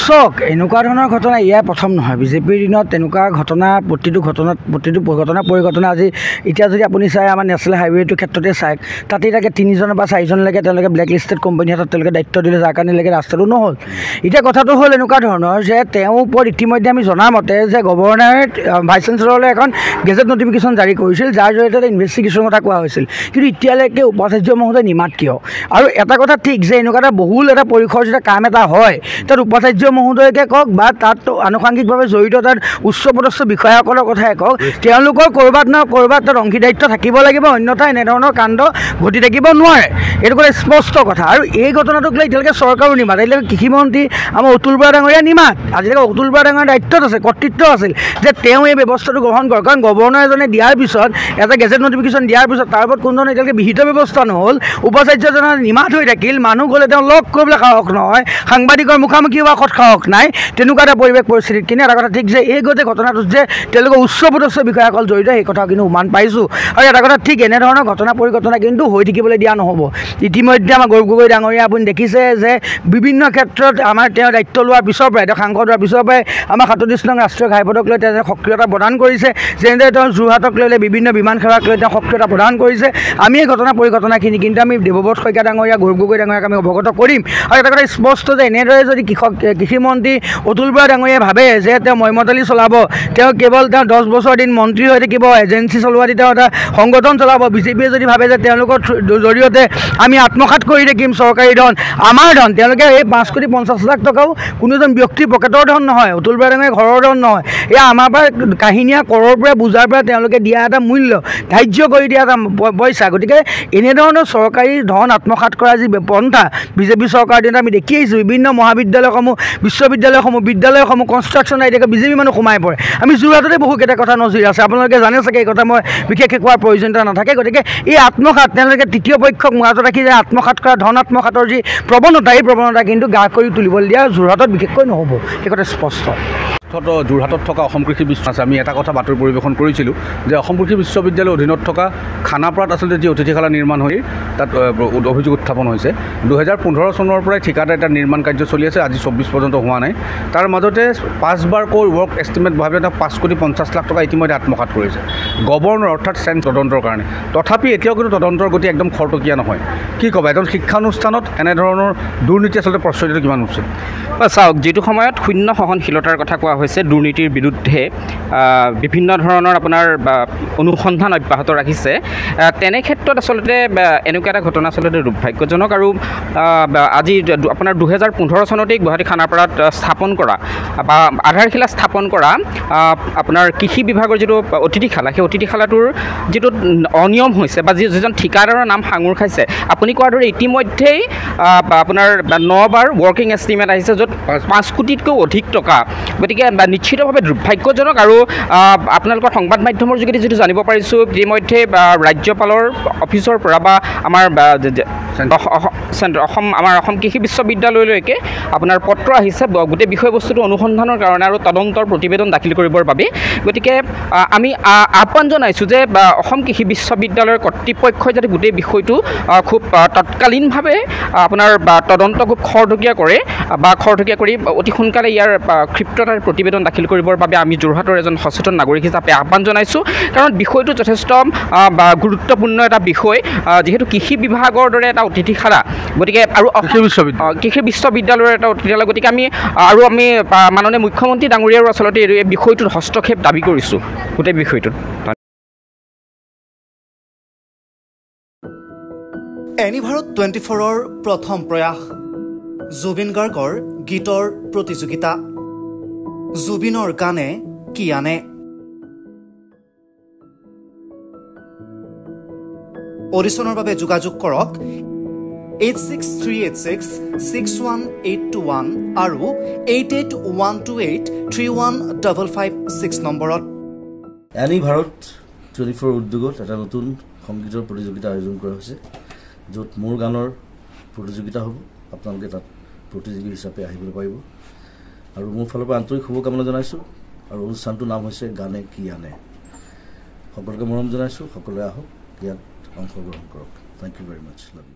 চাওক এনেকুৱা ধৰণৰ ঘটনা ইয়াৰ প্ৰথম নহয় বিজেপিৰ দিনত তেনেকুৱা ঘটনা প্ৰতিটো ঘটনা পৰিঘটনা আজি এতিয়া যদি আপুনি চাই আমাৰ নেশ্যনেল হাইৱেটোৰ ক্ষেত্ৰতে চাওক তাতে তাকে 3জন বা 4জনলৈকে তেওঁলোকে ব্লেক লিষ্টেড কোম্পানী হাতত তেওঁলোকে দায়িত্ব দিলে যাৰ কাৰণেলৈকে ৰাস্তাটো নহ'ল এতিয়া কথাটো হ'ল এনেকুৱা ধৰণৰ যে তেওঁৰ ওপৰত ইতিমধ্যে আমি জনা মতে যে গভৰ্ণৰে ভাইচ চেঞ্চেলৰলৈ এখন গেজেট নটিফিকেশ্যন জাৰি কৰিছিল যাৰ জৰিয়তে এটা ইনভেষ্টিগেশ্যনৰ কথা কোৱা হৈছিল কিন্তু এতিয়ালৈকে উপাচাৰ্য মহোদয় নিমাত কিয় আৰু এটা কথা ঠিক যে এনেকুৱা এটা বহুল এটা পৰিসৰ যেতিয়া কাম এটা হয় তাত উপাচাৰ্য মহোদয়কে কওক বা তাত আনুষংগিকভাৱে জড়িত তাত উচ্চপদস্থ বিষয়াসকলৰ কথাই কওক তেওঁলোকৰ ক'ৰবাত নহয় ক'ৰবাত তাত অংশীদাৰিত্ব থাকিব লাগিব অন্যথা এনেধৰণৰ কাণ্ড ঘটি থাকিব নোৱাৰে এইটো কথা স্পষ্ট কথা আৰু এই ঘটনাটোক লৈ এতিয়ালৈকে চৰকাৰো নিমাত এতিয়ালৈকে কৃষিমন্ত্ৰী আমাৰ অতুল বৰা ডাঙৰীয়া নিমাত আজিলৈকে অতুল বৰা ডাঙৰীয়াৰ দায়িত্বত আছে কৰ্তৃত্ব আছিল যে তেওঁ এই ব্যৱস্থাটো গ্ৰহণ কৰক কাৰণ গভৰ্ণৰ এজনে দিয়াৰ পিছত এটা গেজেট নটিফিকেশ্যন দিয়াৰ পিছত তাৰ ওপৰত কোনোধৰণৰ এতিয়ালৈকে বিহিত ব্যৱস্থা নহ'ল উপাচাৰ্যজনৰ নিমাত হৈ থাকিল মানুহ গ'লে তেওঁ লগ কৰিবলৈ সাহস নহয় সাংবাদিকৰ মুখামুখি হোৱা সাহস নাই তেনেকুৱা এটা পৰিৱেশ পৰিস্থিতিত কিন্তু এটা কথা ঠিক যে এই গোটেই ঘটনাটোত যে তেওঁলোকে উচ্চপদস্থ বিষয়াসকল জড়িত সেই কথাও কিন্তু উমান পাইছোঁ আৰু এটা কথা ঠিক এনেধৰণৰ ঘটনা পৰিঘটনা কিন্তু হৈ থাকিবলৈ দিয়া নহ'ব ইতিমধ্যে আমাৰ গৌৰৱ গগৈ ডাঙৰীয়া আপুনি দেখিছে যে বিভিন্ন ক্ষেত্ৰত আমাৰ তেওঁ দায়িত্ব লোৱাৰ পিছৰ পৰাই তেওঁ সাংসদ হোৱাৰ পিছৰ পৰাই আমাৰ 37 নং ৰাষ্ট্ৰীয় ঘাইপথক লৈ তেওঁ সক্ৰিয়তা প্ৰদান কৰিছে যেনেদৰে তেওঁ যোৰহাটক লৈ বিভিন্ন বিমান সেৱাক লৈ তেওঁ সক্ৰিয়তা প্ৰদান কৰিছে আমি এই ঘটনা পৰিঘটনাখিনি কিন্তু আমি দেৱব্ৰত শইকীয়া ডাঙৰীয়া গৌৰৱ গগৈ ডাঙৰীয়াক আমি অৱগত কৰিম আৰু এটা কথা স্পষ্ট যে এনেদৰে যদি কৃষিমন্ত্ৰী অতুল বৰা ডাঙৰীয়াই ভাবে যে তেওঁ মইমতালি চলাব তেওঁ কেৱল তেওঁ 10 বছৰ দিন মন্ত্ৰী হৈ থাকিব এজেঞ্চি চলোৱা দি তেওঁ এটা সংগঠন চলাব বিজেপিয়ে যদি ভাবে যে তেওঁলোকৰ জৰিয়তে আমি আত্মসাৎ কৰি থাকিম চৰকাৰী ধন আমাৰ ধন তেওঁলোকে এই 5,50,00,000 টকাও কোনো এজন ব্যক্তিৰ পকেটৰ ধন নহয় অতুল বৰা ডাঙৰীয়াৰ ঘৰৰ ধন নহয় এয়া আমাৰ পৰা কাহিনীয়া কৰৰ পৰা বুজাৰ পৰা তেওঁলোকে দিয়া এটা মূল্য ধাৰ্য কৰি দিয়া এটা পইচা গতিকে এনেধৰণৰ চৰকাৰী ধন আত্মসাৎ কৰা যি পন্থা বিজেপি চৰকাৰৰ দিনত আমি দেখি আহিছোঁ বিভিন্ন মহাবিদ্যালয়সমূহ বিদ্যালয়সমূহ কনষ্ট্ৰাকশ্যন এতিয়া বিজেপি মানুহ সোমাই পৰে আমি যোৰহাটতে বহুকেইটা কথা নজিৰ আছে আপোনালোকে জানে চাগে এই কথা মই বিশেষকৈ কোৱাৰ প্ৰয়োজনীয়তা নাথাকে গতিকে এই আত্মসাৎ তেওঁলোকে তৃতীয় পক্ষক মূৰত ৰাখি যে আত্মসাৎ কৰা ধন আত্মসাতৰ যি প্ৰৱণতা এই প্ৰৱণতা কিন্তু গা কৰি তুলিবলৈ দিয়া যোৰহাটত বিশেষকৈ নহ'ব এই কথা স্পষ্ট যোৰহাটত থকা অসম কৃষি আছে আমি এটা কথা বাতৰি পৰিৱেশন কৰিছিলোঁ যে অসম কৃষি বিশ্ববিদ্যালয়ৰ অধীনত থকা খানাপাৰাত আচলতে যি অতিথিশালা নিৰ্মাণ হৈ তাত অভিযোগ উত্থাপন হৈছে 2015 চনৰ পৰাই ঠিকাদাৰ এটা নিৰ্মাণ কাৰ্য চলি আছে আজি 24 পৰ্যন্ত হোৱা নাই তাৰ মাজতে 5বাৰকৈ ৱৰ্ক এষ্টিমেট ভাবে এটা 5,50,00,000 টকা ইতিমধ্যে আত্মসাৎ কৰিছে গভৰ্ণৰ অৰ্থাৎ চেণ্ট তদন্তৰ কাৰণে তথাপি এতিয়াও কিন্তু তদন্তৰ গতি একদম খৰতকীয়া নহয় কি ক'বা এজন শিক্ষানুষ্ঠানত এনেধৰণৰ দুৰ্নীতি আচলতে প্ৰচলিত কিমান উচিত চাওক যিটো সময়ত শূন্য সহনশীলতাৰ কথা কোৱা হৈছে দুৰ্নীতিৰ বিৰুদ্ধে বিভিন্ন ধৰণৰ আপোনাৰ অনুসন্ধান অব্যাহত ৰাখিছে তেনে ক্ষেত্ৰত আচলতে এনেকুৱা এটা ঘটনা আচলতে দুৰ্ভাগ্যজনক আৰু আজি আপোনাৰ 2015 চনতেই গুৱাহাটী খানাপাৰাত স্থাপন কৰা বা আধাৰশিলা স্থাপন কৰা আপোনাৰ কৃষি বিভাগৰ যিটো অতিথিশালা সেই অতিথিশালাটোৰ যিটো অনিয়ম হৈছে বা যিজন ঠিকাদাৰৰ নাম সাঙুৰ খাইছে আপুনি কোৱাৰ দৰে ইতিমধ্যেই আপোনাৰ 9বাৰ ৱৰ্কিং এষ্টিমেট আহিছে য'ত 5 কোটিতকৈও অধিক টকা গতিকে নিশ্চিতভাৱে দুৰ্ভাগ্যজনক আৰু আপোনালোকৰ সংবাদ মাধ্যমৰ যোগেদি যিটো জানিব পাৰিছোঁ ইতিমধ্যে ৰাজ্যপালৰ অফিচৰ পৰা বা আমাৰ অসম কৃষি বিশ্ববিদ্যালয়লৈকে আপোনাৰ পত্ৰ আহিছে গোটেই বিষয়বস্তুটো অনুসন্ধানৰ কাৰণে আৰু তদন্তৰ প্ৰতিবেদন দাখিল কৰিবৰ বাবে গতিকে আমি আহ্বান জনাইছোঁ যে অসম কৃষি বিশ্ববিদ্যালয়ৰ কৰ্তৃপক্ষই যাতে গোটেই বিষয়টো খুব তৎকালীনভাৱে আপোনাৰ তদন্ত খুব খৰতকীয়া কৰি অতি সোনকালে ইয়াৰ ক্ষিপ্ৰতাৰ প্ৰতিবেদন দাখিল কৰিবৰ বাবে আমি যোৰহাটৰ এজন সচেতন নাগৰিক হিচাপে আহ্বান জনাইছোঁ কাৰণ বিষয়টো যথেষ্ট গুৰুত্বপূৰ্ণ এটা বিষয় যিহেতু কৃষি বিভাগৰ দৰে এটা অতিথিশালা গতিকে আৰু কৃষি বিশ্ববিদ্যালয়ৰ এটা অতিথিশালা গতিকে আমি মাননীয় মুখ্যমন্ত্ৰী ডাঙৰীয়াৰো আচলতে এই বিষয়টোত হস্তক্ষেপ দাবী কৰিছোঁ গোটেই বিষয়টোত এনিভাৰত 24ৰ প্ৰথম প্ৰয়াস জুবিন গাৰ্গৰ গীতৰ প্ৰতিযোগিতা জুবিনৰ গানে কি আনে অডিশ্যনৰ বাবে যোগাযোগ কৰক 8638661821 আৰু 8812831556 নম্বৰত এনিভাৰত 24 উদ্যোগত এটা নতুন সংগীতৰ প্ৰতিযোগিতা আয়োজন কৰা হৈছে য'ত মোৰ গানৰ প্ৰতিযোগিতা হ'ব আপোনালোকে তাত প্ৰতিযোগী হিচাপে আহিবলৈ পাৰিব আৰু মোৰ ফালৰ পৰা আন্তৰিক শুভকামনা জনাইছোঁ আৰু অনুষ্ঠানটোৰ নাম হৈছে গানে কি আনে সকলোকে মৰম জনাইছোঁ সকলোৱে আহক ইয়াত অংশগ্ৰহণ কৰক thank you very much love you